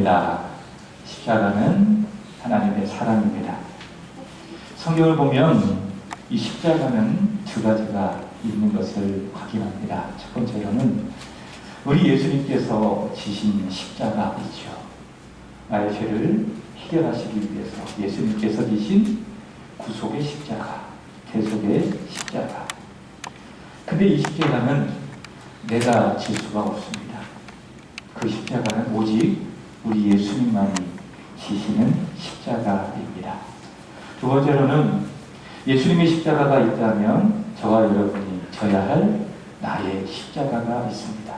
고백입니다. 십자가는 하나님의 사랑입니다. 성경을 보면 이 십자가는 두 가지가 있는 것을 확인합니다. 첫 번째로는 우리 예수님께서 지신 십자가이죠. 나의 죄를 해결하시기 위해서 예수님께서 지신 구속의 십자가, 대속의 십자가. 근데 이 십자가는 내가 질 수가 없습니다. 그 십자가는 오직 우리 예수님만이 지시는 십자가입니다. 두 번째로는 예수님의 십자가가 있다면 저와 여러분이 져야 할 나의 십자가가 있습니다.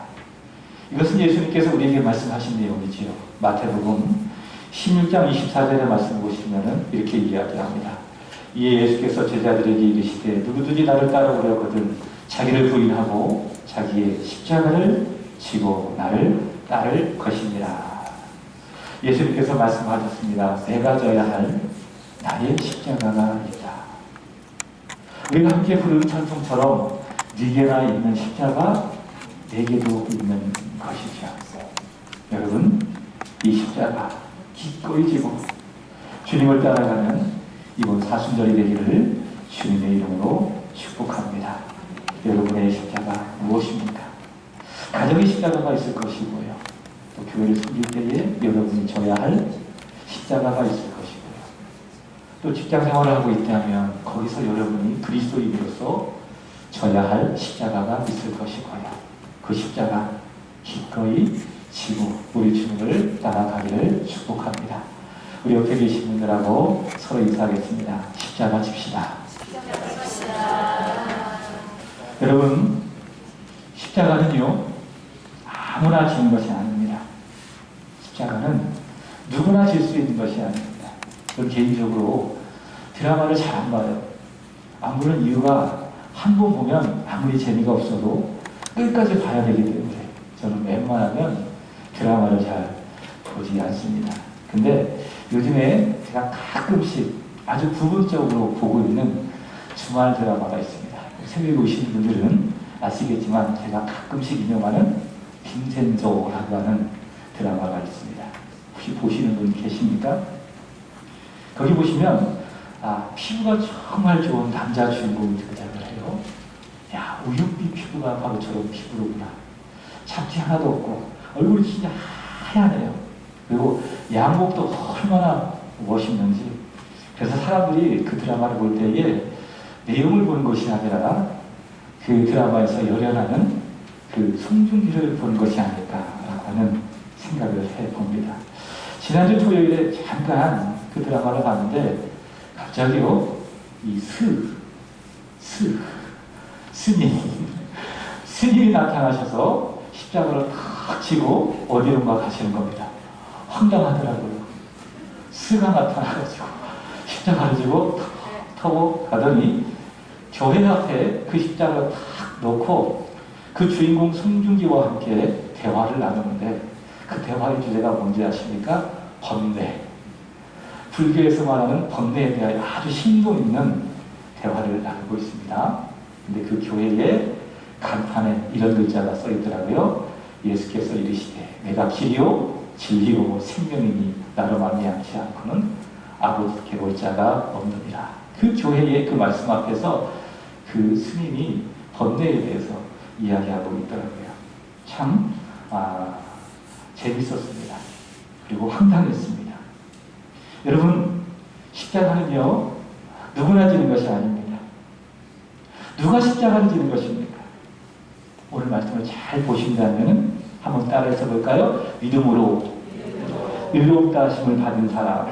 이것은 예수님께서 우리에게 말씀하신 내용이지요. 마태복음 16장 24절의 말씀을 보시면 이렇게 이야기합니다. 이에 예수께서 제자들에게 이르시되 누구든지 나를 따라오려거든 자기를 부인하고 자기의 십자가를 지고 나를 따를 것이니라. 예수님께서 말씀하셨습니다. 내가 져야 할 나의 십자가가 있다. 우리가 함께 부르는 찬송처럼 네게나 있는 십자가 내게도 있는 것이죠. 여러분, 이 십자가 기꺼이 지고 주님을 따라가는 이번 사순절이 되기를 주님의 이름으로 축복합니다. 여러분의 십자가 무엇입니까? 가정의 십자가가 있을 것이고요. 또 교회를 섬길 때에 여러분이 져야 할 십자가가 있을 것이고요. 또 직장 생활을 하고 있다면 거기서 여러분이 그리스도인으로서 져야 할 십자가가 있을 것이고요. 그 십자가 기꺼이 지고 우리 주님을 따라가기를 축복합니다. 우리 옆에 계신 분들하고 서로 인사하겠습니다. 십자가 집시다. 여러분, 십자가는요 아무나 지는 것이 아닙니다. 십자가는 누구나 질 수 있는 것이 아닙니다. 저는 개인적으로 드라마를 잘 안 봐요. 안 보는 이유가 한 번 보면 아무리 재미가 없어도 끝까지 봐야 되기 때문에 저는 웬만하면 드라마를 잘 보지 않습니다. 근데 요즘에 제가 가끔씩 아주 부분적으로 보고 있는 주말 드라마가 있습니다. 새벽에 오시는 분들은 아시겠지만 제가 가끔씩 인용하는 빈센조라고 하는 드라마가 있습니다. 혹시 보시는 분 계십니까? 거기 보시면 피부가 정말 좋은 남자 주인공이 등장을 해요. 야, 우윳빛 피부가 바로 저런 피부로구나. 잡티 하나도 없고 얼굴이 진짜 하얗네요. 그리고 양복도 얼마나 멋있는지. 그래서 사람들이 그 드라마를 볼 때에 내용을 보는 것이 아니라 그 드라마에서 열연하는 그 송중기를 보는 것이 아닐까라고 하는 생각을 해봅니다. 지난주 토요일에 잠깐 그 드라마를 봤는데 갑자기요 이 스님이 나타나셔서 십자가를 탁 치고 어디론가 가시는 겁니다. 황당하더라고요. 스가 나타나가지고 십자가를 지고 타고 가더니 교회 앞에 그 십자가를 탁 놓고 그 주인공 송중기와 함께 대화를 나누는데 그 대화의 주제가 뭔지 아십니까? 번뇌. 불교에서 말하는 번뇌에 대하여 아주 심도 있는 대화를 나누고 있습니다. 근데 그 교회의 간판에 이런 글자가 써 있더라고요. 예수께서 이르시되 내가 길이요 진리요 생명이니 나로 말미암지 않고는 아버지께 볼 자가 없느니라. 그 교회의 그 말씀 앞에서 그 스님이 번뇌에 대해서 이야기하고 있더라고요. 참 재밌었습니다. 그리고 황당했습니다. 여러분, 십자가는요 누구나 지는 것이 아닙니다. 누가 십자가를 지는 것입니까? 오늘 말씀을 잘 보신다면 한번 따라해서 볼까요? 믿음으로 의롭다 하심을 받은 사람,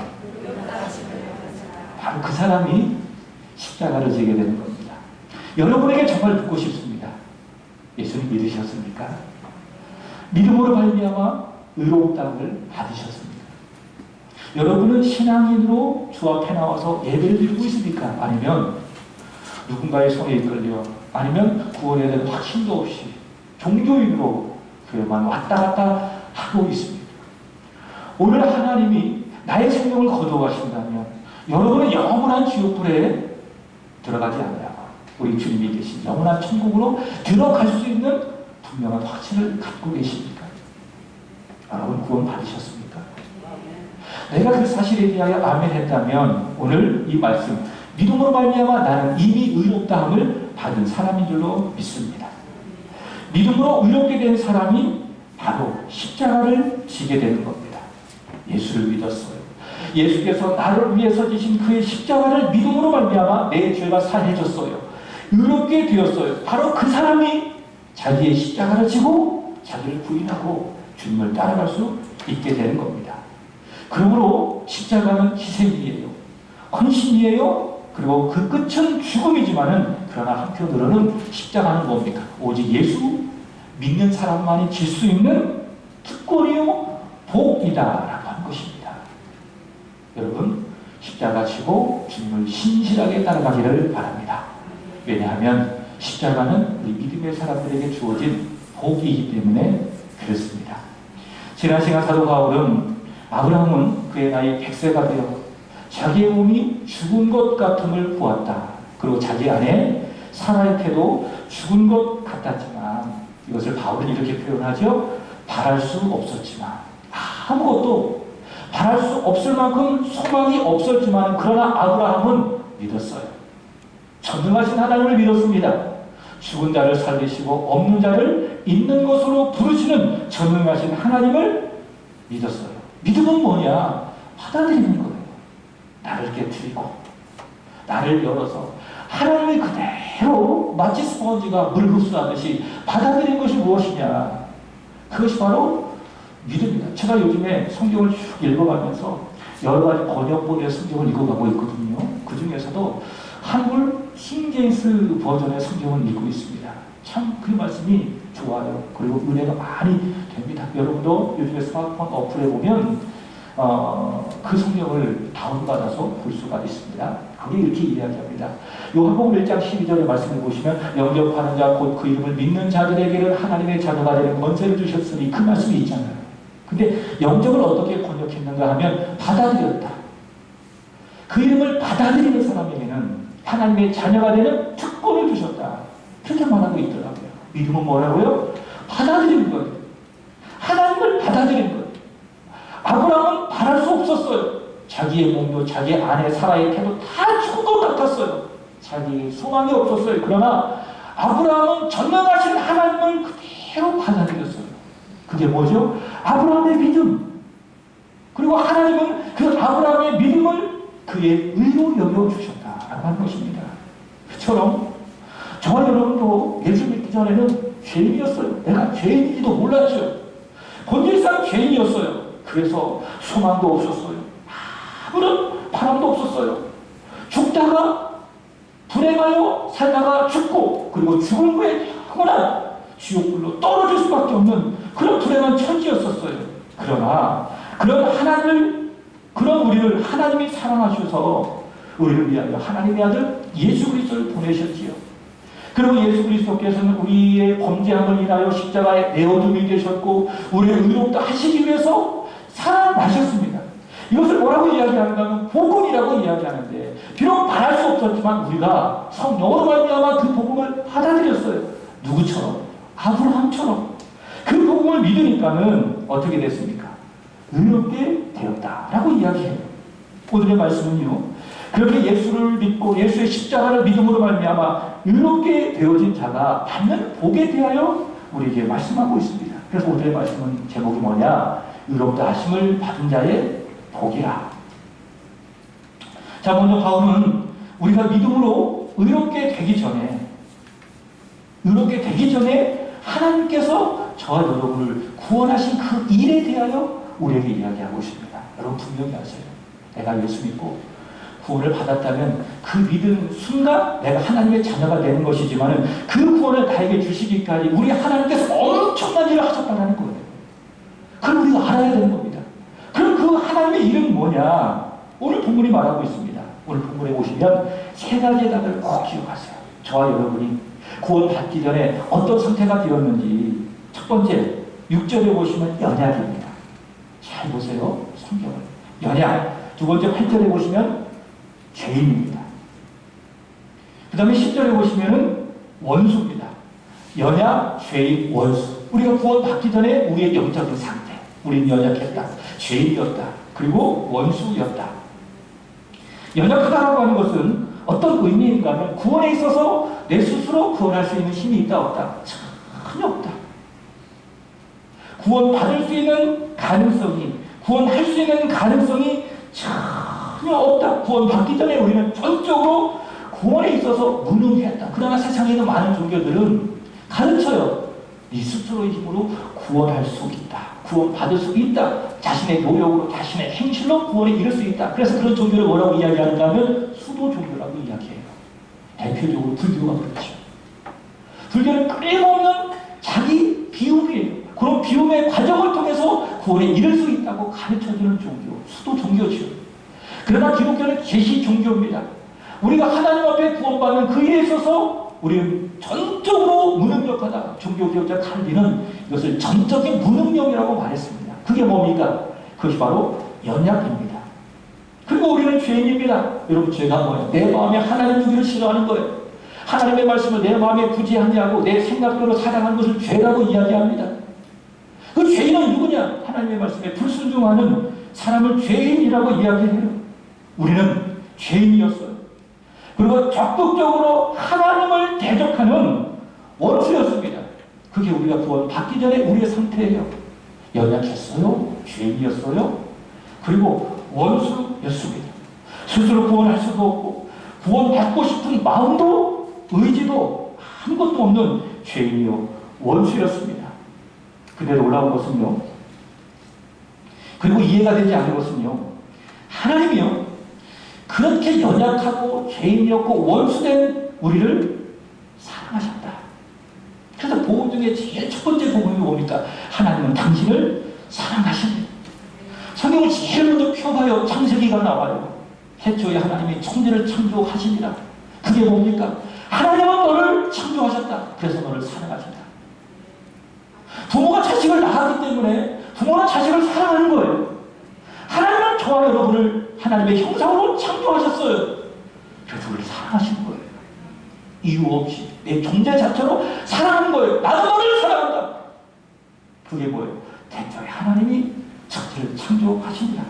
바로 그 사람이 십자가를 지게 되는 겁니다. 여러분에게 정말 묻고 싶습니다. 예수님 믿으셨습니까? 믿음으로 말미암아 의로움을 받으셨습니까? 여러분은 신앙인으로 주 앞에 나와서 예배를 드리고 있습니까? 아니면 누군가의 손에 이끌려, 아니면 구원에 대한 확신도 없이 종교인으로 교회만 왔다 갔다 하고 있습니다. 오늘 하나님이 나의 생명을 거두어가신다면 여러분은 영원한 지옥불에 들어가지 않아요. 우리 주님이 계신 영원한 천국으로 들어갈 수 있는 분명한 확신을 갖고 계십니까? 여러분 구원 받으셨습니까? 내가 그 사실에 대하여 아멘 했다면 오늘 이 말씀 믿음으로 말미암아 나는 이미 의롭다함을 받은 사람인 줄로 믿습니다. 믿음으로 의롭게 된 사람이 바로 십자가를 지게 되는 겁니다. 예수를 믿었어요. 예수께서 나를 위해서 지신 그의 십자가를 믿음으로 말미암아 내 죄가 사해졌어요. 의롭게 되었어요. 바로 그 사람이 자기의 십자가를 지고 자기를 부인하고 주님을 따라갈 수 있게 되는 겁니다. 그러므로 십자가는 희생이에요. 헌신이에요. 그리고 그 끝은 죽음이지만은 그러나 한편으로는 십자가는 뭡니까? 오직 예수 믿는 사람만이 질 수 있는 특권이요 복이다라고 하는 것입니다. 여러분 십자가 지고 주님을 신실하게 따라가기를 바랍니다. 왜냐하면 십자가는 우리 믿음의 사람들에게 주어진 복이기 때문에 그렇습니다. 지난 시간 사도 바울은 아브라함은 그의 나이 100세가 되어 자기의 몸이 죽은 것 같음을 보았다. 그리고 자기 아내 사라에게도 죽은 것 같았지만 이것을 바울은 이렇게 표현하죠. 바랄 수 없었지만 아무것도 바랄 수 없을 만큼 소망이 없었지만 그러나 아브라함은 믿었어요. 전능하신 하나님을 믿었습니다. 죽은 자를 살리시고 없는 자를 있는 것으로 부르시는 전능하신 하나님을 믿었어요. 믿음은 뭐냐? 받아들이는 거예요. 나를 깨뜨리고 나를 열어서 하나님의 그대로 마치 스펀지가 물 흡수하듯이 받아들인 것이 무엇이냐? 그것이 바로 믿음입니다. 제가 요즘에 성경을 쭉 읽어가면서 여러 가지 번역본의 성경을 읽어가고 있거든요. 그 중에서도 한글 킹제임스 버전의 성경을 읽고 있습니다. 참 그 말씀이 좋아요. 그리고 은혜가 많이 됩니다. 여러분도 요즘에 스마트폰 어플에 보면 그 성경을 다운받아서 볼 수가 있습니다. 그게 이렇게 이야기합니다. 요한복음 1장 12절의 말씀을 보시면 영접하는 자 곧 그 이름을 믿는 자들에게는 하나님의 자녀가 되는 권세를 주셨으니 그 말씀이 있잖아요. 근데 영접을 어떻게 번역했는가 하면 받아들였다. 그 이름을 받아들이는 사람에게는 하나님의 자녀가 되는 특권을 주셨다. 그렇게 말하고 있더라고요. 믿음은 뭐라고요? 받아들이는 거예요. 하나님을 받아들이는 거예요. 아브라함은 바랄 수 없었어요. 자기의 몸도 자기 아내 사라의 태도 다 죽은 것 같았어요. 자기 소망이 없었어요. 그러나 아브라함은 전능하신 하나님을 그대로 받아들였어요. 그게 뭐죠? 아브라함의 믿음. 그리고 하나님은 그 아브라함의 믿음을 그의 의로 여겨주셨다라고 하는 것입니다. 그처럼 저와 여러분도 예수 믿기 전에는 죄인이었어요. 내가 죄인인지도 몰랐죠. 본질상 죄인이었어요. 그래서 소망도 없었어요. 아무런 바람도 없었어요. 죽다가 불행하여 살다가 죽고 그리고 죽은 후에 영원한 지옥불로 떨어질 수밖에 없는 그런 불행한 천지였었어요. 그러나 그런 우리를 하나님이 사랑하셔서 우리를 위하여 하나님의 아들 예수 그리스도를 보내셨지요. 그리고 예수 그리스도께서는 우리의 범죄함을 인하여 십자가에 내어둠이 되셨고 우리를 의롭다 하시기 위해서 살아나셨습니다. 이것을 뭐라고 이야기하는가 하면 복음이라고 이야기하는데 비록 말할 수 없었지만 우리가 성령으로 말미암아 그 복음을 받아들였어요. 누구처럼? 아브라함처럼. 그 복음을 믿으니까는 어떻게 됐습니까? 의롭게 되었다라고 이야기해요. 오늘의 말씀은요. 그렇게 예수를 믿고 예수의 십자가를 믿음으로 말미암아 의롭게 되어진 자가 받는 복에 대하여 우리에게 말씀하고 있습니다. 그래서 오늘의 말씀은 제목이 뭐냐? 의롭다 하심을 받은 자의 복이라. 자, 먼저 바울은 우리가 믿음으로 의롭게 되기 전에 하나님께서 저와 여러분을 구원하신 그 일에 대하여 우리에게 이야기하고 있습니다. 여러분 분명히 아세요. 내가 예수 믿고 구원을 받았다면 그 믿은 순간 내가 하나님의 자녀가 되는 것이지만 그 구원을 나에게 주시기까지 우리 하나님께서 엄청난 일을 하셨다는 거예요. 그걸 우리가 알아야 되는 겁니다. 그럼 그 하나님의 이름이 뭐냐? 오늘 본문이 말하고 있습니다. 오늘 본문에 보시면 세 가지 단어를 꼭 기억하세요. 저와 여러분이 구원 받기 전에 어떤 상태가 되었는지. 첫 번째 6절에 보시면 연약입니다. 잘 보세요. 성경을. 연약. 두 번째 8절에 보시면 죄인입니다. 그 다음에 10절에 보시면 원수입니다. 연약, 죄인, 원수. 우리가 구원 받기 전에 우리의 영적인 상태. 우리는 연약했다. 죄인이었다. 그리고 원수였다. 연약하다라고 하는 것은 어떤 의미인가 하면 구원에 있어서 내 스스로 구원할 수 있는 힘이 있다 없다? 전혀 없다. 구원받을 수 있는 가능성이, 구원할 수 있는 가능성이 전혀 없다. 구원받기 전에 우리는 전적으로 구원에 있어서 무능했다. 그러나 세상에 있는 많은 종교들은 가르쳐요. 네 스스로의 힘으로 구원할 수 있다. 구원받을 수 있다. 자신의 노력으로, 자신의 행실로 구원에 이를 수 있다. 그래서 그런 종교를 뭐라고 이야기하는가 하면 수도 종교라고 이야기해요. 대표적으로 불교가 그렇죠. 불교는 끊임없는 자기 비움이에요. 그런 비움의 과정을 통해서 구원에 이를 수 있다고 가르쳐주는 종교, 수도 종교죠. 그러나 기독교는 계시 종교입니다. 우리가 하나님 앞에 구원받는 그 일에 있어서 우리는 전적으로 무능력하다. 종교개혁자 칼빈은 이것을 전적인 무능력이라고 말했습니다. 그게 뭡니까? 그것이 바로 연약입니다. 그리고 우리는 죄인입니다. 여러분, 죄가 뭐예요? 내 마음에 하나님 주기를 싫어하는 거예요. 하나님의 말씀을 내 마음에 굳이 하고 내 생각대로 살아가는 것을 죄라고 이야기합니다. 그 죄인은 누구냐? 하나님의 말씀에 불순종하는 사람을 죄인이라고 이야기해요. 우리는 죄인이었어요. 그리고 적극적으로 하나님을 대적하는 원수였습니다. 그게 우리가 구원받기 전에 우리의 상태예요. 연약했어요. 죄인이었어요. 그리고 원수였습니다. 스스로 구원할 수도 없고 구원받고 싶은 마음도 의지도 아무것도 없는 죄인이요 원수였습니다. 그대로 올라온 것은요. 그리고 이해가 되지 않는 것은요. 하나님이요. 그렇게 연약하고 죄인이었고 원수된 우리를 사랑하셨다. 그래서 복음 중에 제일 첫 번째 복음이 뭡니까? 하나님은 당신을 사랑하십니다. 성경을 제일 먼저 펴봐요. 창세기가 나와요. 태초에 하나님이 천지를 창조하십니다. 그게 뭡니까? 하나님은 너를 창조하셨다. 그래서 너를 사랑하신다. 부모가 자식을 낳았기 때문에 부모는 자식을 사랑하는 거예요. 하나님은 저와 여러분을 하나님의 형상으로 창조하셨어요. 그래서 우리를 사랑하시는 거예요. 이유 없이 내 존재 자체로 사랑하는 거예요. 나도 너를 사랑한다. 그게 뭐예요? 태초에 하나님이 천지를 창조하십니다.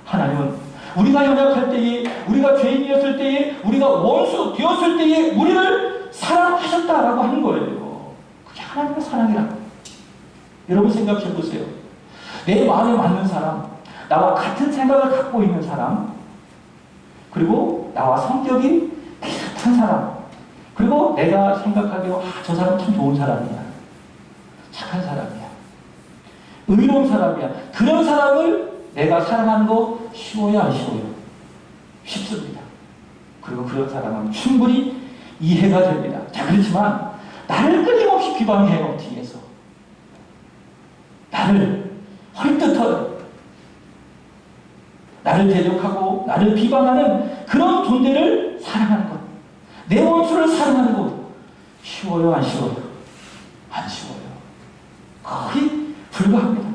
하나님은 우리가 연약할 때에, 우리가 죄인이었을 때에, 우리가 원수 되었을 때에 우리를 사랑하셨다라고 하는 거예요. 그게 하나님의 사랑이라. 여러분 생각해 보세요. 내 마음에 맞는 사람, 나와 같은 생각을 갖고 있는 사람, 그리고 나와 성격이 비슷한 사람, 그리고 내가 생각하기로 저 사람 참 좋은 사람이야. 착한 사람이야. 의로운 사람이야. 그런 사람을 내가 사랑하는 거 쉬워요, 안 쉬워요? 쉽습니다. 그리고 그런 사람은 충분히 이해가 됩니다. 자, 그렇지만 나를 끊임없이 비방해요, 뒤에서. 나를 헐뜯어요. 나를 대적하고 나를 비방하는 그런 존재를 사랑하는 것. 내 원수를 사랑하는 것. 쉬워요, 안 쉬워요? 안 쉬워요. 거의 불가합니다.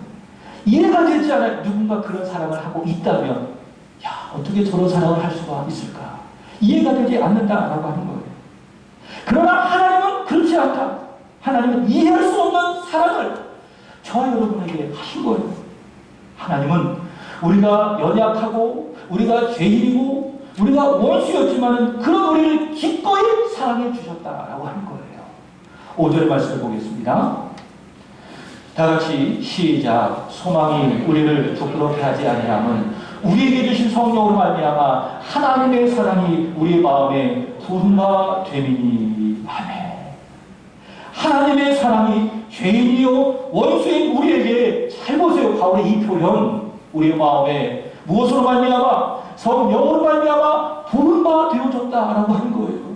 이해가 되지 않아요. 누군가 그런 사랑을 하고 있다면, 야, 어떻게 저런 사랑을 할 수가 있을까? 이해가 되지 않는다라고 하는 거예요. 그러나 하나님은 그렇지 않다. 하나님은 이해할 수 없는 사랑을 저와 여러분에게 하신 거예요. 하나님은 우리가 연약하고 우리가 죄인이고 우리가 원수였지만 그런 우리를 기꺼이 사랑해 주셨다라고 하는 거예요. 5절의 말씀을 보겠습니다. 다 같이 시작. 소망이 우리를 부끄럽게 하지 아니함은 우리에게 주신 성령으로 말미암아 하나님의 사랑이 우리 마음에 부흥가 됨이니. 아멘. 하나님의 사랑이 죄인이요 원수인 우리에게, 잘 보세요. 바울의 이 표현, 우리의 마음에 무엇으로 말미암아? 성령으로 말미암아 부흥가 되어졌다라고 하는 거예요.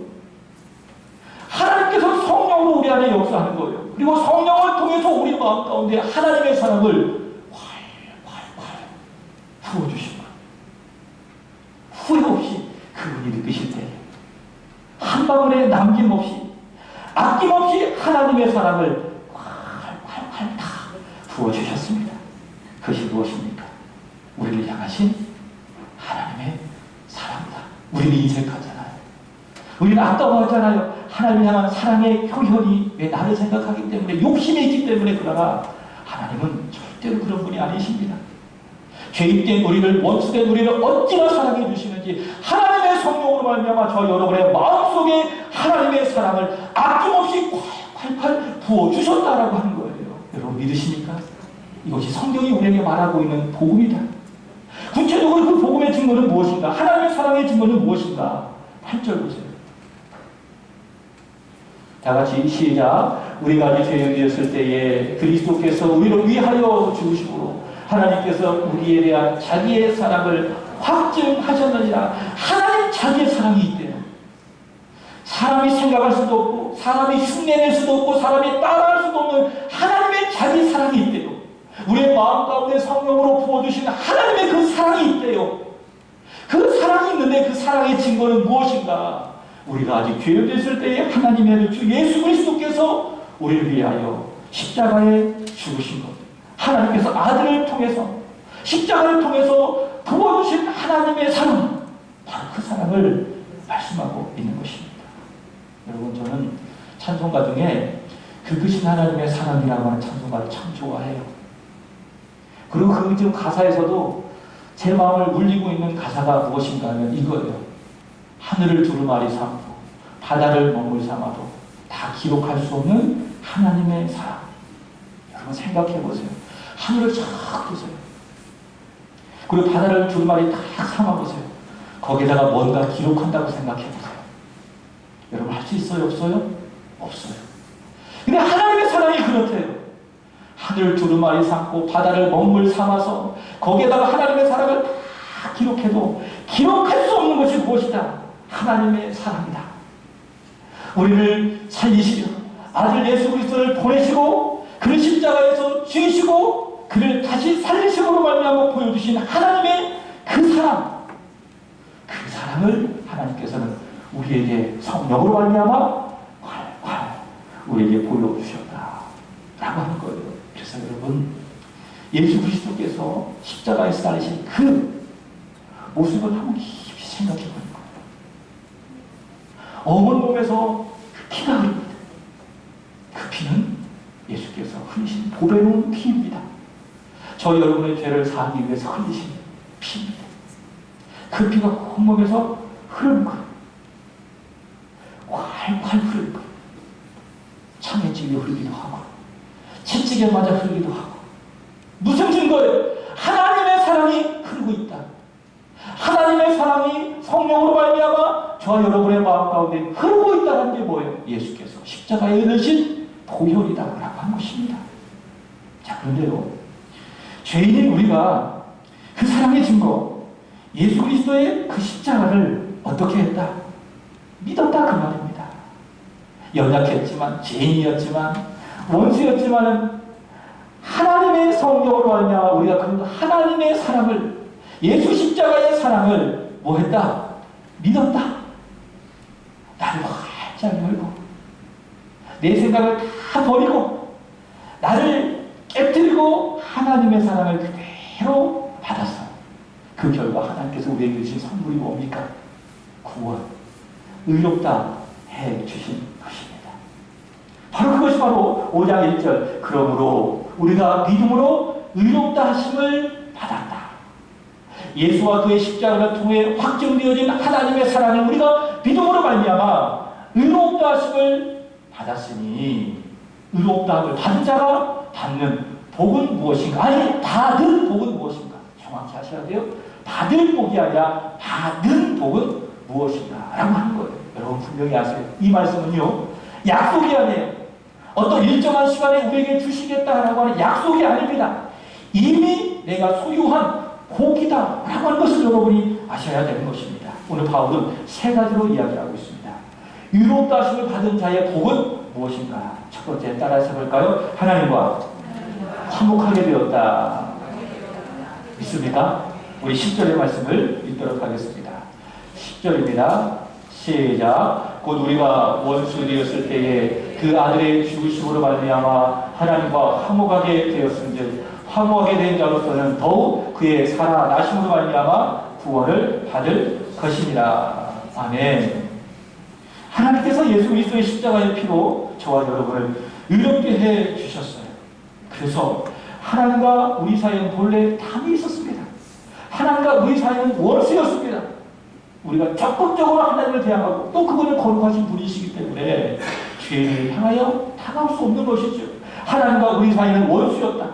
하나님께서 성령으로 우리 안에 역사하는 거예요. 그리고 성령을 통해서 우리 마음 가운데 하나님의 사랑을 활활활 부어주신 거예요. 후회 없이 그분이 느끼실 때 한 방울의 남김없이 아낌없이 하나님의 사랑을 활활활 다 부어주셨습니다. 그것이 무엇입니까? 우리를 향하신 하나님의 사랑이다. 우리는 인색하잖아요. 우리는 아까워하잖아요. 하나님을 향한 사랑의 표현이 왜 나를 생각하기 때문에, 욕심이 있기 때문에. 그러나 하나님은 절대로 그런 분이 아니십니다. 죄인된 우리를, 원수된 우리를 어찌나 사랑해 주시는지 하나님의 성령으로 말미암아 저 여러분의 마음속에 하나님의 사랑을 아낌없이 콸콸콸 부어주셨다라고 하는 거예요. 여러분 믿으십니까? 이것이 성경이 우리에게 말하고 있는 복음이다. 구체적으로 그 복음의 증거는 무엇인가? 하나님의 사랑의 증거는 무엇인가? 8절 보세요. 다 같이 시작. 우리가 아직 죄인되었을 때에 그리스도께서 우리를 위하여 죽으심으로 하나님께서 우리에 대한 자기의 사랑을 확증하셨느니라. 하나님 자기의 사랑이 있대요. 사람이 생각할 수도 없고 사람이 흉내낼 수도 없고 사람이 따라할 수도 없는 하나님의 자기 사랑이 있대요. 우리의 마음 가운데 성령으로 부어주신 하나님의 그 사랑이 있대요. 그 사랑이 있는데 그 사랑의 증거는 무엇인가? 우리가 아직 죄인되었을 때에 하나님의 아들 주 예수 그리스도께서 우리를 위하여 십자가에 죽으신 것, 하나님께서 아들을 통해서 십자가를 통해서 부어주신 하나님의 사랑, 바로 그 사랑을 말씀하고 있는 것입니다. 여러분, 저는 찬송가 중에 그 크신 하나님의 사랑이라고 하는 찬송가를 참 좋아해요. 그리고 그 지금 가사에서도 제 마음을 울리고 있는 가사가 무엇인가 하면 이거예요. 하늘을 두루마리 삼고 바다를 먹물 삼아도 다 기록할 수 없는 하나님의 사랑. 여러분 생각해 보세요. 하늘을 쫙 보세요. 그리고 바다를 두루마리 딱 삼아 보세요. 거기다가 뭔가 기록한다고 생각해 보세요. 여러분 할 수 있어요? 없어요? 없어요. 근데 하나님의 사랑이 그렇대요. 하늘을 두루마리 삼고 바다를 먹물 삼아서 거기에다가 하나님의 사랑을 다 기록해도 기록할 수 없는 것이 무엇이다? 하나님의 사랑이다. 우리를 살리시려 아들 예수 그리스도를 보내시고 그를 십자가에서 죽이시고 그를 다시 살리심으로 말미암아 보여주신 하나님의 그 사랑, 그 사랑을 하나님께서는 우리에게 성령으로 말미암아 콸콸 우리에게 보여주셨다 라고 하는 거예요. 그래서 여러분, 예수 그리스도께서 십자가에서 달리신 그 모습을 한번 깊이 생각해 보는 거예요. 어머니 몸에서 그 피가 흐릅니다. 그 피는 예수께서 흘리신 보배로운 피입니다. 저 여러분의 죄를 사하기 위해서 흘리신 피입니다. 그 피가 온몸에서 흐르는 거예요. 활활 흐르는 거예요. 창에 찔려 흐르기도 하고 채찍에 맞아 흐르기도 하고. 무슨 증거예요? 하나님의 사랑이 흐르고 있다. 하나님의 사랑이 성령으로 말미암아 저와 여러분의 마음 가운데 흐르고 있다는 게 뭐예요? 예수께서 십자가에 이르신 보혈이다라고 한 것입니다. 자, 그런데요, 죄인인 우리가 그 사랑의 증거, 예수 그리스도의 그 십자가를 어떻게 했다? 믿었다 그 말입니다. 연약했지만, 죄인이었지만, 원수였지만 하나님의 성령으로 말미암아 우리가 그 하나님의 사랑을, 예수 십자가의 사랑을 뭐 했다? 믿었다. 나를 활짝 열고 내 생각을 다 버리고 나를 깨뜨리고 하나님의 사랑을 그대로 받았어. 그 결과 하나님께서 우리에게 주신 선물이 뭡니까? 구원, 의롭다 해주신 것입니다. 바로 그것이 바로 5장 1절 그러므로 우리가 믿음으로 의롭다 하심을 받았다. 예수와 그의 십자가를 통해 확정되어진 하나님의 사랑을 우리가 믿음으로 말미암아 의롭다 하심을 받았으니 의롭다함을 받은 자가 받는 복은 무엇인가? 아니, 받은 복은 무엇인가? 정확히 하셔야 돼요. 받을 복이 아니라 받은 복은 무엇인가? 라고 하는 거예요. 여러분 분명히 아세요. 이 말씀은요, 약속이 아니에요. 어떤 일정한 시간에 우리에게 주시겠다라고 하는 약속이 아닙니다. 이미 내가 소유한 복이다 라고 하는 것을 여러분이 아셔야 되는 것입니다. 오늘 바울은 세 가지로 이야기하고 있습니다. 의롭다 하심을 받은 자의 복은 무엇인가? 첫 번째 따라서 해볼까요? 하나님과 화목하게 되었다. 믿습니까? 우리 10절의 말씀을 읽도록 하겠습니다. 10절입니다. 시작. 곧 우리가 원수 되었을 때에 그 아들의 죽으심으로 말미암아 하나님과 화목하게 되었은즉 화목하게 된 자로서는 더욱 그의 살아나심으로 말미암아 구원을 받을 것이니라. 아멘. 하나님께서 예수 그리스도의 십자가의 피로 저와 여러분을 의롭게 해 주셨어요. 그래서 하나님과 우리 사이에는 본래 담이 있었습니다. 하나님과 우리 사이는 원수였습니다. 우리가 적극적으로 하나님을 대항하고 또 그분은 거룩하신 분이시기 때문에 죄를 향하여 당할 수 없는 것이죠. 하나님과 우리 사이는 원수였다.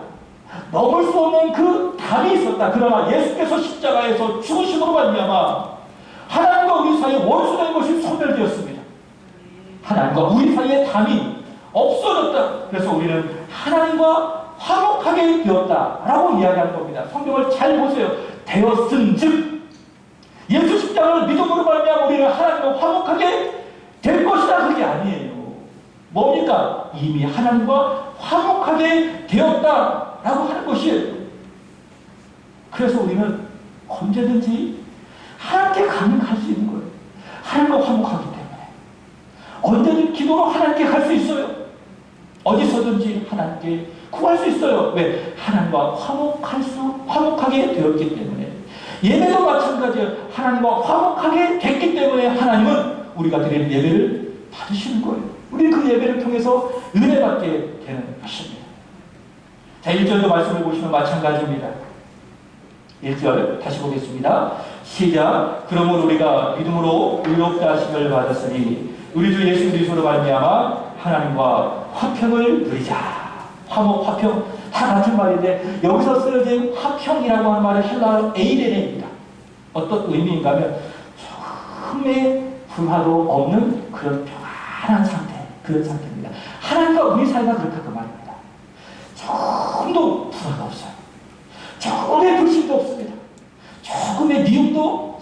넘을 수 없는 그 담이 있었다. 그러나 예수께서 십자가에서 죽으심으로 말미암아 하나님과 우리 사이에 원수된 것이 소멸되었습니다. 하나님과 우리 사이의 담이 없어졌다. 그래서 우리는 하나님과 화목하게 되었다라고 이야기하는 겁니다. 성경을 잘 보세요. 되었은즉 예수 십자가를 믿음으로 말미암아 우리는 하나님과 화목하게 될 것이다. 그게 아니에요. 뭡니까? 이미 하나님과 화목하게 되었다라고 하는 것이에요. 그래서 우리는 언제든지 하나님께 갈 수 있는 거예요. 하나님과 화목하기 때문에 언제든 기도로 하나님께 갈 수 있어요. 어디서든지 하나님께 구할 수 있어요. 왜? 하나님과 화목하게 되었기 때문에. 예배도 마찬가지예요. 하나님과 화목하게 됐기 때문에 하나님은 우리가 드리는 예배를 받으시는 거예요. 우리는 그 예배를 통해서 은혜받게 되는 것입니다. 자, 1절도 말씀을 보시면 마찬가지입니다. 1절 다시 보겠습니다. 시작. 그러므로 우리가 믿음으로 의롭다 하심을 받았으니 우리 주 예수 그리스도로 말미암아 하나님과 화평을 누리자. 화목, 화평 다 같은 말인데 여기서 쓰여진 화평이라고 하는 말은 헬라어 에이레네입니다. 어떤 의미인가 하면 조금의 불화도 없는 그런 평안한 상태, 그런 상태입니다. 하나님과 우리 사이가 그렇다 그 말입니다. 조금도 불화가 없어요. 조금의 불신도 없습니다. 조금의 미움도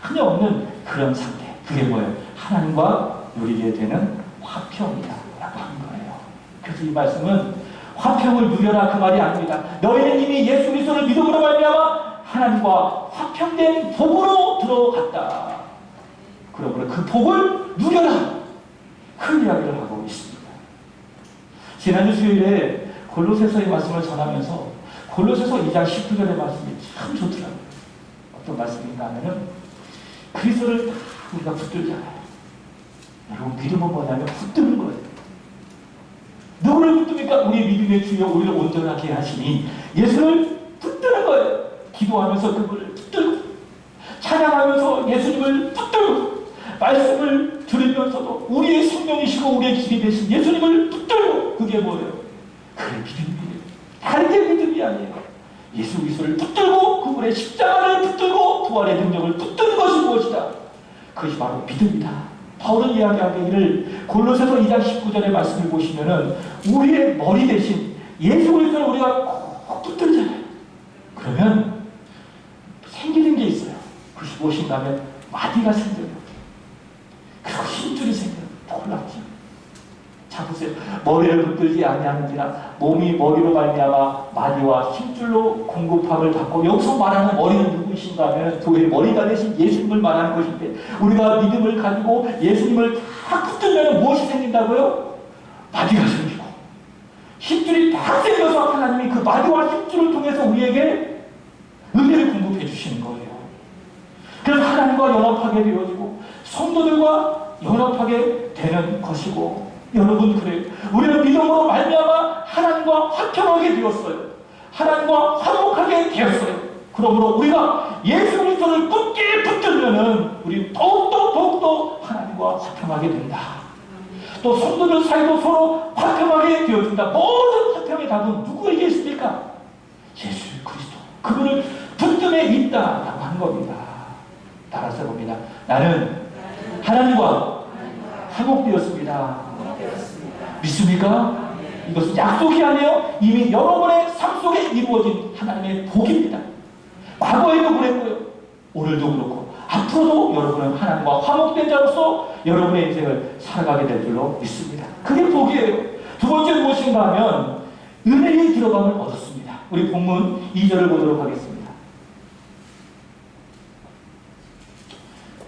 전혀 없는 그런 상태. 그게 뭐예요? 하나님과 누리게 되는 화평이다라고 하는 거예요. 그래서 이 말씀은 화평을 누려라 그 말이 아닙니다. 너희는 이미 예수 그리스도를 믿음으로 말미암아 하나님과 화평된 복으로 들어갔다. 그러므로 그 복을 누려라. 그 이야기를 하고 있습니다. 지난주 수요일에 골로새서의 말씀을 전하면서 골로새서 2장 19절의 말씀이 참 좋더라고요. 어떤 말씀인가 하면은 그리스도를 다 우리가 붙들잖아요. 여러분 믿음은 뭐냐면 붙드는 거예요. 누구를 붙듭니까? 우리 믿음의 주여 우리를 온전하게 하시니 예수를 붙드는 거예요. 기도하면서 그분을 붙들고 찬양하면서 예수님을 붙들고 말씀을 들으면서도 우리의 생명이시고 우리의 길이 되신 예수님을 붙들고 그게 뭐예요? 그게 믿음이에요. 다른 게 믿음이 아니에요. 예수 그리스도를 붙들고 그분의 십자가를 붙들고 부활의 능력을 붙드는 것이 무엇이다? 그것이 바로 믿음이다. 바울은 이야기하기를 골로새서 2장 19절의 말씀을 보시면은 우리의 머리 대신 예수 그리스도를 우리가 꼭 붙들잖아요. 그러면 생기는 게 있어요. 그것이 무엇인가 하면 마디가 생겨요. 그리고 힘줄이 생겨요. 놀랍죠. 자 보세요. 머리를 붙들지 아니하는지라 몸이 머리로 말미암아 마디와 힘줄로 공급함을 받고 여기서 말하는 머리는 누구이신가 하면 교회의 머리가 되신 예수님을 말하는 것인데 우리가 믿음을 가지고 예수님을 다 붙들면 무엇이 생긴다고요? 마디가 생기고 힘줄이 다 생겨서 하나님이 그 마디와 힘줄을 통해서 우리에게 은혜를 공급해 주시는 거예요. 그래서 하나님과 연합하게 되어지고 성도들과 연합하게 되는 것이고 여러분 그래요. 우리는 믿음으로 말미암아 하나님과 화평하게 되었어요. 하나님과 화목하게 되었어요. 그러므로 우리가 예수 그리스도를 굳게 붙들면은 우리 더욱더 하나님과 화평하게 된다. 또 성도들 사이도 서로 화평하게 되어진다. 모든 화평의 답은 누구에게 있습니까? 예수 그리스도. 그분을 붙듦에 있다라고 하는 겁니다. 따라서 봅니다. 나는 하나님과 화목되었습니다. 믿습니까? 이것은 약속이 아니에요. 이미 여러분의 삶 속에 이루어진 하나님의 복입니다. 과거에도 그랬고요. 오늘도 그렇고 앞으로도 여러분은 하나님과 화목된 자로서 여러분의 인생을 살아가게 될 줄로 믿습니다. 그게 복이에요. 두 번째 무엇인가 하면 은혜의 들어감을 얻었습니다. 우리 본문 2절을 보도록 하겠습니다.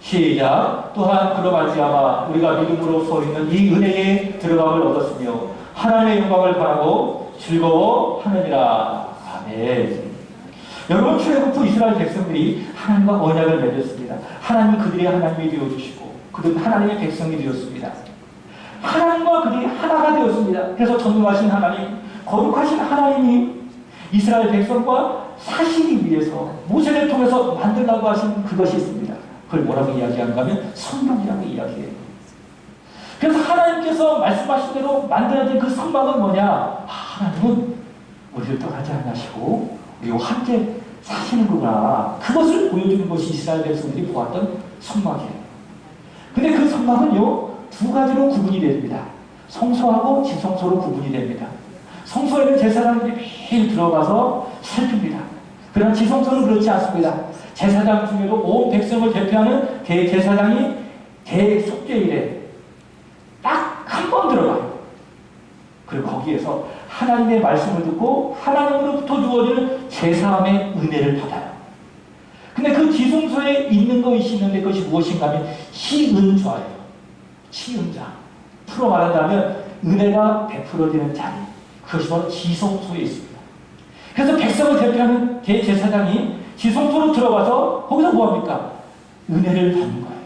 시작. 또한 그로 말미암아 우리가 믿음으로 서 있는 이 은혜에 들어감을 얻었으며 하나님의 영광을 바라고 즐거워하느니라. 아멘. 여러분 출애굽 후 이스라엘 백성들이 하나님과 언약을 맺었습니다. 하나님은 그들의 하나님이 되어주시고 그들은 하나님의 백성이 되었습니다. 하나님과 그들이 하나가 되었습니다. 그래서 전능하신 하나님, 거룩하신 하나님이 이스라엘 백성과 사시기 위해서 모세를 통해서 만들라고 하신 그것이 있습니다. 그걸 뭐라고 이야기하는가 하면 성막이라고 이야기해요. 그래서 하나님께서 말씀하신 대로 만들어진 그 성막은 뭐냐? 하나님은 우리를 떠나지 않으시고 우리와 함께 사시는구나. 그것을 보여주는 것이 이스라엘 백성들이 보았던 성막이에요. 근데 그 성막은요, 두 가지로 구분이 됩니다. 성소하고 지성소로 구분이 됩니다. 성소에는 제사장들이 매일 들어가서 살핍니다. 그러나 지성소는 그렇지 않습니다. 제사장 중에도 온 백성을 대표하는 대제사장이 대속죄일에 딱 한 번 들어가요. 그리고 거기에서 하나님의 말씀을 듣고 하나님으로부터 주어지는 제사함의 은혜를 받아요. 근데 그 지성소에 있는 것이 있는데 그것이 무엇인가 하면 시은좌예요. 시은좌. 풀어 말한다면 은혜가 베풀어지는 자리. 그것이 바로 지성소에 있습니다. 그래서 백성을 대표하는 대제사장이 지성소로 들어가서 거기서 뭐합니까? 은혜를 받는 거예요.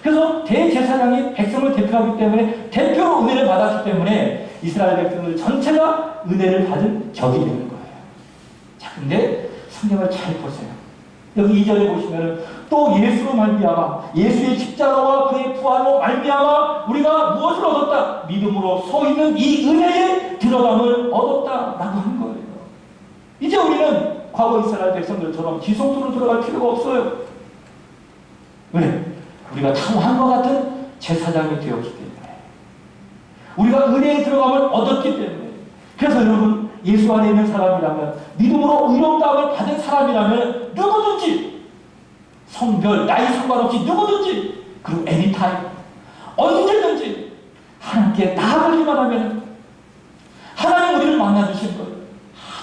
그래서 대제사장이 백성을 대표하기 때문에 대표로 은혜를 받았기 때문에 이스라엘 백성들 전체가 은혜를 받은 적이 되는 거예요. 자, 근데 성경을 잘 보세요. 여기 2절에 보시면 또 예수로 말미암아 예수의 십자가와 그의 부활로 말미암아 우리가 무엇을 얻었다? 믿음으로 서 있는 이 은혜에 들어감을 얻었다라고 하는 거예요. 이제 우리는 과거 이스라엘 백성들처럼 지성소로 들어갈 필요가 없어요. 왜? 우리가 참한과 같은 제사장이 되었기 때문에, 우리가 은혜에 들어감을 얻었기 때문에. 그래서 여러분, 예수 안에 있는 사람이라면, 믿음으로 의롭다함을 받은 사람이라면 누구든지, 성별, 나이 상관없이 누구든지, 그리고 애니타임, 언제든지 하나님께 나아가기만 하면 하나님 우리를 만나주신 거예요.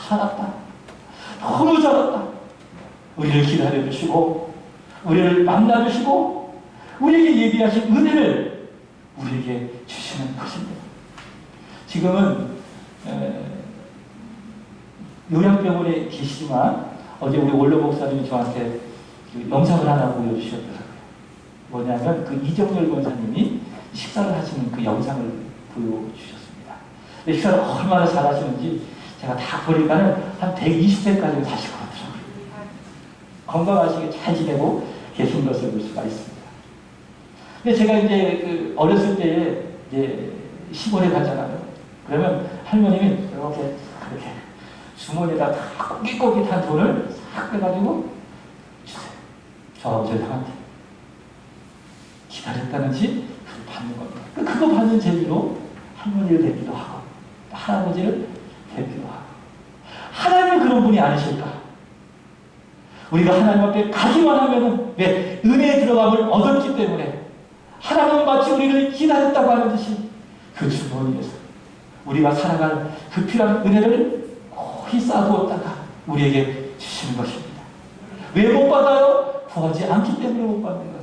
잘했다, 너무 잘했다. 우리를 기다려주시고 우리를 만나주시고 우리에게 예비하신 은혜를 우리에게 주시는 것입니다. 지금은 요양병원에 계시지만 어제 우리 원로 목사님이 저한테 그 영상을 하나 보여주셨더라고요. 뭐냐면 그 이정열 권사님이 식사를 하시는 그 영상을 보여주셨습니다. 근데 식사를 얼마나 잘하시는지 제가 다 보니까는 한 120세까지 사실 것 같더라고요. 건강하시게 잘 지내고 계신 것을 볼 수가 있습니다. 근데 제가 이제 그 어렸을 때에 이제 시골에 가잖아요. 그러면 할머님이 이렇게 주머니에다 다 꼬깃꼬깃한 돈을 싹 빼가지고 주세요. 저하고 저희 형한테. 기다렸다는지 그걸 받는 겁니다. 그거 받는 재미로 할머니를 뵙기도 하고 할아버지를 뵙기도 하고. 하나님은 그런 분이 아니실까? 우리가 하나님 앞에 가기만 하면은 왜? 은혜에 들어감을 얻었기 때문에 하나님은 마치 우리를 기다렸다고 하는 듯이 그 주머니에서 우리가 살아갈 그 필요한 은혜를 거의 쌓아두었다가 우리에게 주시는 것입니다. 왜 못 받아요? 구하지 않기 때문에 못 받는 거예요.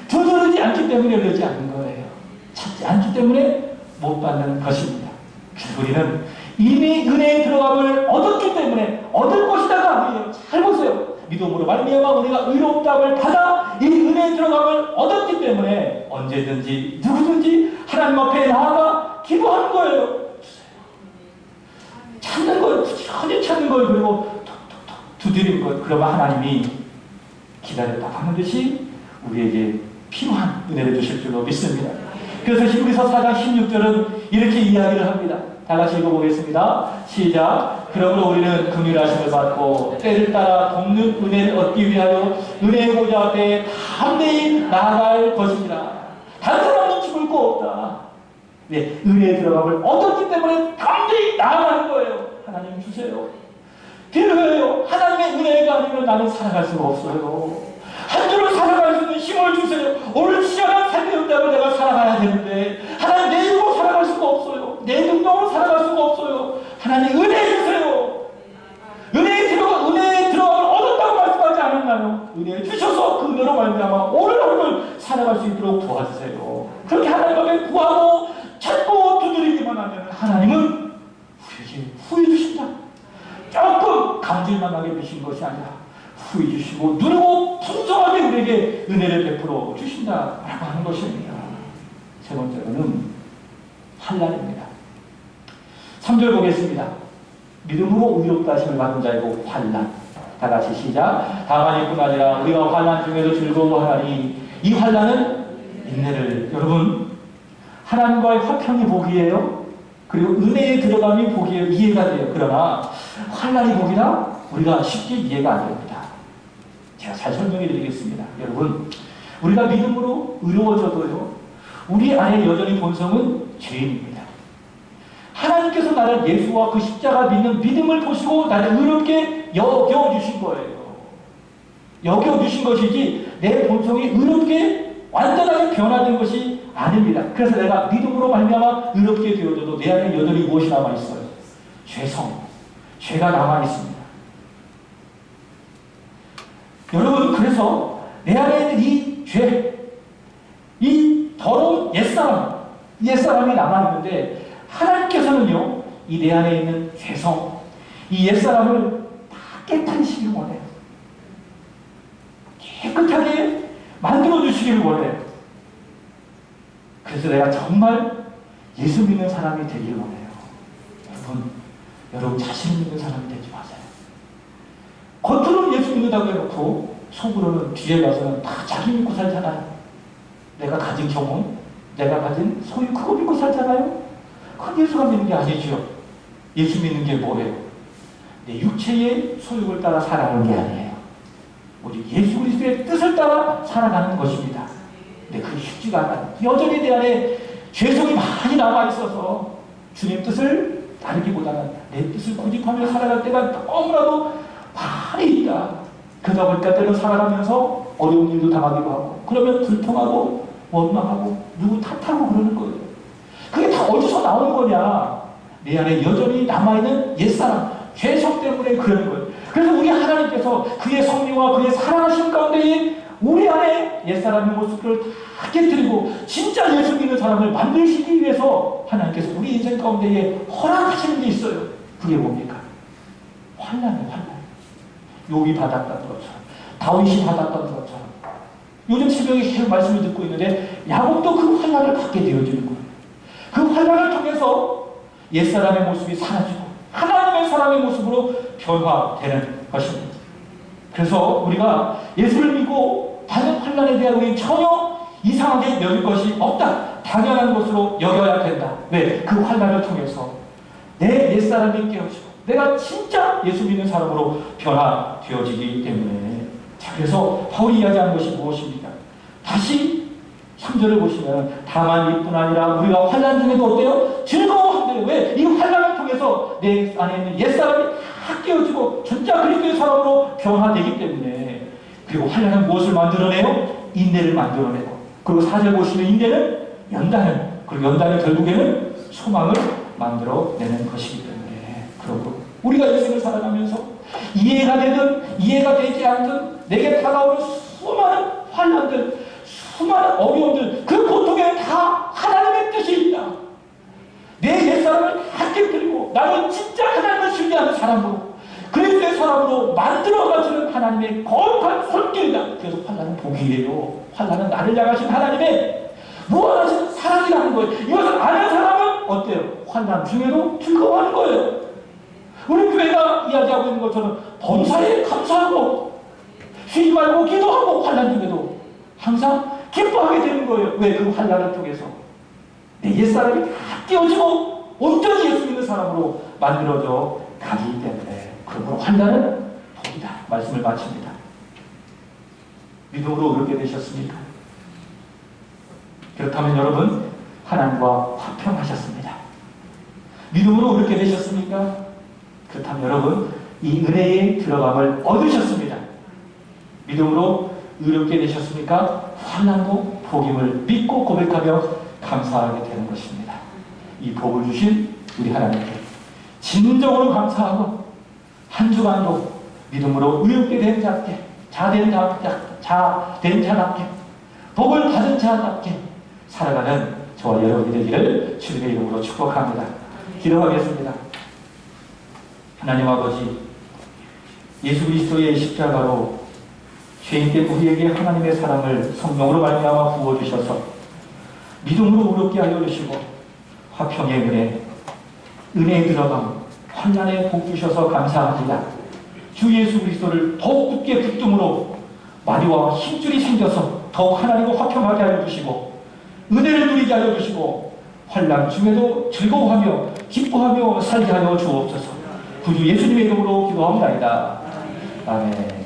두드리지 않기 때문에 열리지 않는 거예요. 찾지 않기 때문에 못 받는 것입니다. 그래서 우리는 이미 은혜에 들어감을 얻었기 때문에 얻을 것이다가 아니에요. 잘 보세요. 믿음으로 말미암아 우리가 의롭다함을 받아 이 은혜에 들어감을 얻었기 때문에 언제든지 누구든지 하나님 앞에 나아가 기도하는 거예요. 찾는 거예요. 부지런히 찾는 거예요. 그리고 톡톡톡 두드리는 거예요. 그러면 하나님이 기다렸다고 하는 듯이 우리에게 필요한 은혜를 주실 줄로 믿습니다. 그래서 히브리서 4장 16절은 이렇게 이야기를 합니다. 다 같이 읽어보겠습니다. 시작. 그러므로 우리는 긍휼하심을 받고 때를 따라 돕는 은혜를 얻기 위하여 은혜의 보좌 앞에 담대히 나아갈 것이니라. 다른 사람은 죽을 거 없다. 네, 은혜에 들어감을 얻었기 때문에 담대히 나아가는 거예요. 하나님 주세요. 필요해요. 하나님의 은혜가 아니면 나는 살아갈 수가 없어요. 한 주를 살아갈 수 있는 힘을 주세요. 오늘 시원한 삶이 없다고 내가 살아가야 되는데 하나님 내 힘으로 살아갈 수가 없어요. 내 능력으로 살아갈 수가 없어요. 하나님 은혜 주세요. 은혜에 들어감을 얻었다고 말씀하지 않았나요? 은혜 주셔서 그 은혜로 말미암아 오늘 오늘 살아갈 수 있도록 도와주세요. 그렇게 하나님 앞에 구하고 찾고 두드리기만 하면 하나님은 우리에게 후회 주신다. 조금 감질만 하게 주신 것이 아니라 후회 주시고 누르고 풍성하게 우리에게 은혜를 베풀어 주신다라고 하는 것입니다. 세 번째로는 환난입니다. 3절 보겠습니다. 믿음으로 의롭다 하심을 받은 자이고 환난. 다 같이 시작. 다만 이뿐 아니라 우리가 환난 중에도 즐거워하니 이 환난은 인내를. 여러분, 하나님과의 화평이 복이에요. 그리고 은혜에 들어감이 복이에요. 이해가 돼요. 그러나 환난이 복이라 우리가 쉽게 이해가 안 됩니다. 제가 잘 설명해 드리겠습니다. 여러분, 우리가 믿음으로 의로워져도요, 우리 안에 여전히 본성은 죄인입니다. 하나님께서 나를 예수와 그 십자가 믿는 믿음을 보시고 나를 의롭게 여겨주신 거예요. 여겨주신 것이지 내 본성이 의롭게 완전하게 변화된 것이 아닙니다. 그래서 내가 믿음으로 말미암아 의롭게 되어져도 내 안에 여전히 무엇이 남아있어요? 죄성, 죄가 남아있습니다. 여러분, 그래서 내 안에 있는 이 죄, 이 더러운 옛사람이 남아있는데 하나님께서는요, 이 내 안에 있는 죄성, 이 옛사람을 다 깨끗하시길 원해요. 깨끗하게 만들어주시기를 원해요. 그래서 내가 정말 예수 믿는 사람이 되길 원해요. 여러분 자신 믿는 사람이 되지 마세요. 겉으로는 예수 믿는다고 해놓고 속으로는 뒤에 가서는 다 자기 믿고 살잖아요. 내가 가진 경험, 내가 가진 소유 그거 믿고 살잖아요. 그건 예수가 믿는 게 아니죠. 예수 믿는 게 뭐예요? 내 육체의 소욕을 따라 살아가는 게 아니에요. 오직 예수 그리스도의 뜻을 따라 살아가는 것입니다. 근데 그게 쉽지가 않아요. 여전히 내 안에 죄성이 많이 남아있어서 주님 뜻을 따르기보다는 내 뜻을 고집하며 살아갈 때가 너무나도 많이 있다. 그러다 보니까 때로 살아가면서 어려운 일도 당하기도 하고, 그러면 불평하고 원망하고 누구 탓하고 그러는 거예요. 그게 다 어디서 나오는 거냐? 내 안에 여전히 남아있는 옛사람, 죄성 때문에 그러는 거예요. 그래서 우리 하나님께서 그의 성령과 그의 사랑하심 가운데에 우리 안에 옛사람의 모습을 다 깨뜨리고 진짜 예수 믿는 사람을 만드시기 위해서 하나님께서 우리 인생 가운데에 허락하시는 게 있어요. 그게 뭡니까? 환난이에요. 환난. 욥이 받았던 것처럼, 다윗이 받았던 것처럼. 요즘 새벽에 계속 말씀을 듣고 있는데 야곱도 그 환난을 받게 되어지는 거예요. 그 환난을 통해서 옛사람의 모습이 사라지고 하나님의 사람의 모습으로 변화되는 것입니다. 그래서 우리가 예수를 믿고 받는 환난에 대한 우리 전혀 이상하게 여길 것이 없다. 당연한 것으로 여겨야 된다. 왜? 그 환난을 통해서 내 옛사람이 깨어지고 내가 진짜 예수 믿는 사람으로 변화되어지기 때문에. 자, 그래서 바울이 이야기하는 것이 무엇입니까? 다시 3절을 보시면 다만 이뿐 아니라 우리가 환난 중에도 어때요? 즐거워한대요. 왜? 이 환난을 통해서 내 안에 있는 옛사람이 다 깨어지고 진짜 그리스도의 사람으로 변화되기 때문에. 그리고 환난은 무엇을 만들어내요? 인내를 만들어내고, 그리고 4절 보시면 인내는 연단을, 그리고 연단은 결국에는 소망을 만들어내는 것이기 때문에. 그리고 우리가 인생을 살아가면서 이해가 되든 이해가 되지 않든 내게 다가오는 수많은 환난들, 수많은 어려움들, 그 고통에 다 하나님의 뜻이 있다. 내 옛사람을 다 깨뜨리고 나는 진짜 하나님을 신뢰하는 사람으로, 그리스도의 사람으로 만들어가시는 하나님의 거룩한 손길이다. 그래서 환난은 복이에요. 환난은 나를 향하신 하나님의 무한하신 사랑이라는 거예요. 이것을 아는 사람은 어때요? 환난 중에도 즐거워하는 거예요. 우리 교회가 이야기하고 있는 것처럼 범사에 감사하고 쉬지 말고 기도하고 환난 중에도 항상 기뻐하게 되는 거예요. 왜? 그 환난을 통해서 내 옛사람이 다 깨어지고 온전히 예수 믿는 사람으로 만들어져 가기 때문에. 그러므로 환난은 복이다. 말씀을 마칩니다. 믿음으로 의롭게 되셨습니까? 그렇다면 여러분 하나님과 화평하셨습니다. 믿음으로 의롭게 되셨습니까? 그렇다면 여러분 이 은혜의 들어감을 얻으셨습니다. 믿음으로 의롭게 되셨습니까? 환난도 복임을 믿고 고백하며 감사하게 되는 것입니다. 이 복을 주신 우리 하나님께 진정으로 감사하고 한 주간도 믿음으로 의롭게 된 자께, 자된 자답게, 복을 받은 자답게 살아가는 저와 여러분이 되기를 주님의 이름으로 축복합니다. 기도하겠습니다. 하나님 아버지, 예수 그리스도의 십자가로 죄인된 우리에게 하나님의 사랑을 성령으로 말미암아 부어주셔서 믿음으로 의롭게 하여 주시고 화평의 은혜에 들어감, 환난에 복 주셔서 감사합니다. 주 예수 그리스도를 더욱 굳게 붙듦으로 마디와 힘줄이 생겨서 더욱 하나님과 화평하게 하여 주시고 은혜를 누리게 하여 주시고 환난 중에도 즐거워하며 기뻐하며 살게 하여 주옵소서. 구주 예수님의 이름으로 기도합니다. 아멘.